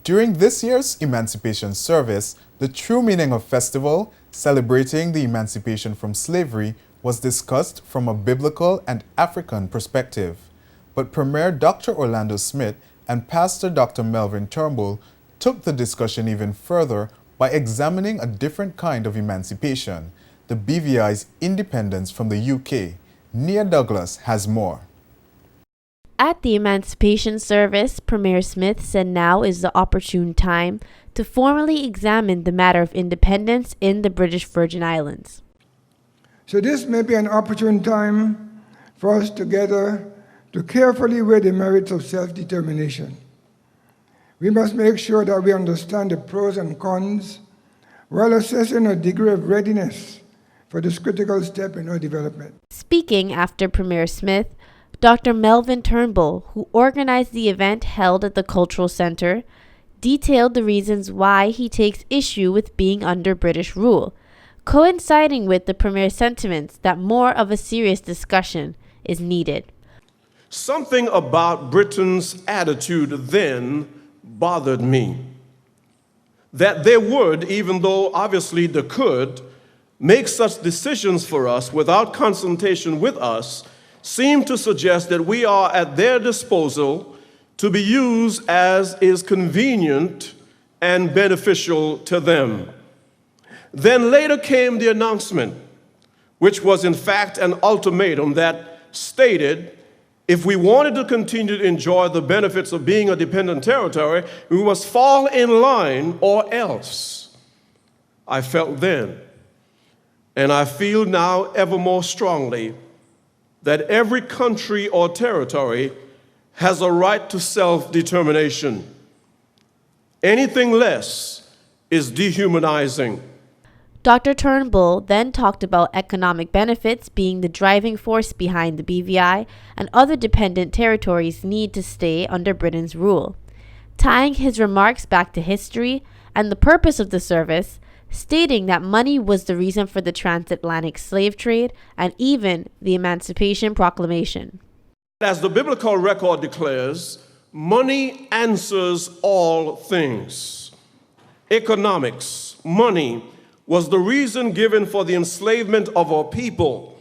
During this year's Emancipation Service, the true meaning of festival, celebrating the emancipation from slavery, was discussed from a biblical and African perspective. But Premier Dr. Orlando Smith and Pastor Dr. Melvin Turnbull took the discussion even further by examining a different kind of emancipation, the BVI's independence from the UK. Nia Douglas has more. At the Emancipation Service, Premier Smith said now is the opportune time to formally examine the matter of independence in the British Virgin Islands. So this may be an opportune time for us together to carefully weigh the merits of self-determination. We must make sure that we understand the pros and cons while assessing a degree of readiness for this critical step in our development. Speaking after Premier Smith, Dr. Melvin Turnbull, who organized the event held at the Cultural Center, detailed the reasons why he takes issue with being under British rule, coinciding with the Premier's sentiments that more of a serious discussion is needed. Something about Britain's attitude then bothered me. That they would, even though obviously they could, make such decisions for us without consultation with us seem to suggest that we are at their disposal to be used as is convenient and beneficial to them. Then later came the announcement, which was in fact an ultimatum that stated if we wanted to continue to enjoy the benefits of being a dependent territory, we must fall in line or else. I felt then, and I feel now ever more strongly, that every country or territory has a right to self-determination. Anything less is dehumanizing. Dr. Turnbull then talked about economic benefits being the driving force behind the BVI and other dependent territories' need to stay under Britain's rule, tying his remarks back to history and the purpose of the service, stating that money was the reason for the transatlantic slave trade and even the Emancipation Proclamation. As the biblical record declares, money answers all things. Economics, money, was the reason given for the enslavement of our people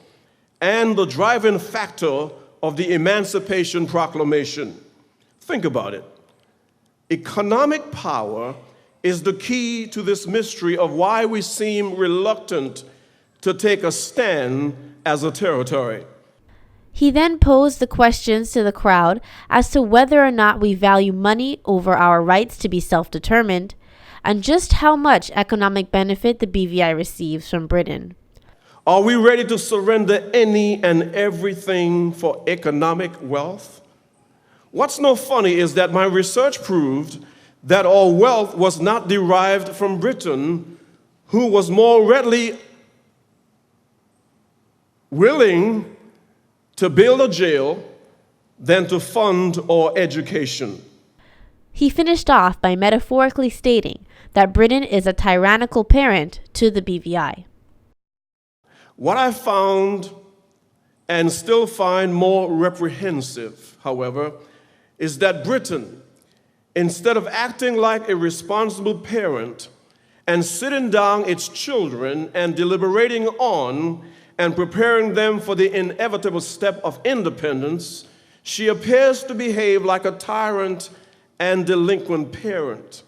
and the driving factor of the Emancipation Proclamation. Think about it. Economic power is the key to this mystery of why we seem reluctant to take a stand as a territory. He then posed the questions to the crowd as to whether or not we value money over our rights to be self-determined, and just how much economic benefit the BVI receives from Britain. Are we ready to surrender any and everything for economic wealth? What's no funny is that my research proved that our wealth was not derived from Britain, who was more readily willing to build a jail than to fund our education. He finished off by metaphorically stating that Britain is a tyrannical parent to the BVI. What I found and still find more reprehensive, however, is that Britain, instead of acting like a responsible parent and sitting down its children and deliberating on and preparing them for the inevitable step of independence, she appears to behave like a tyrant and delinquent parent.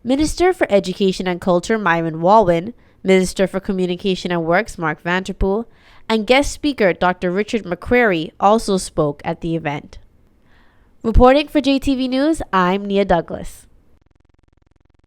Minister for Education and Culture Myron Walwyn, Minister for Communication and Works Mark Vanterpool, and guest speaker Dr. Richard McCrary also spoke at the event. Reporting for JTV News, I'm Nia Douglas.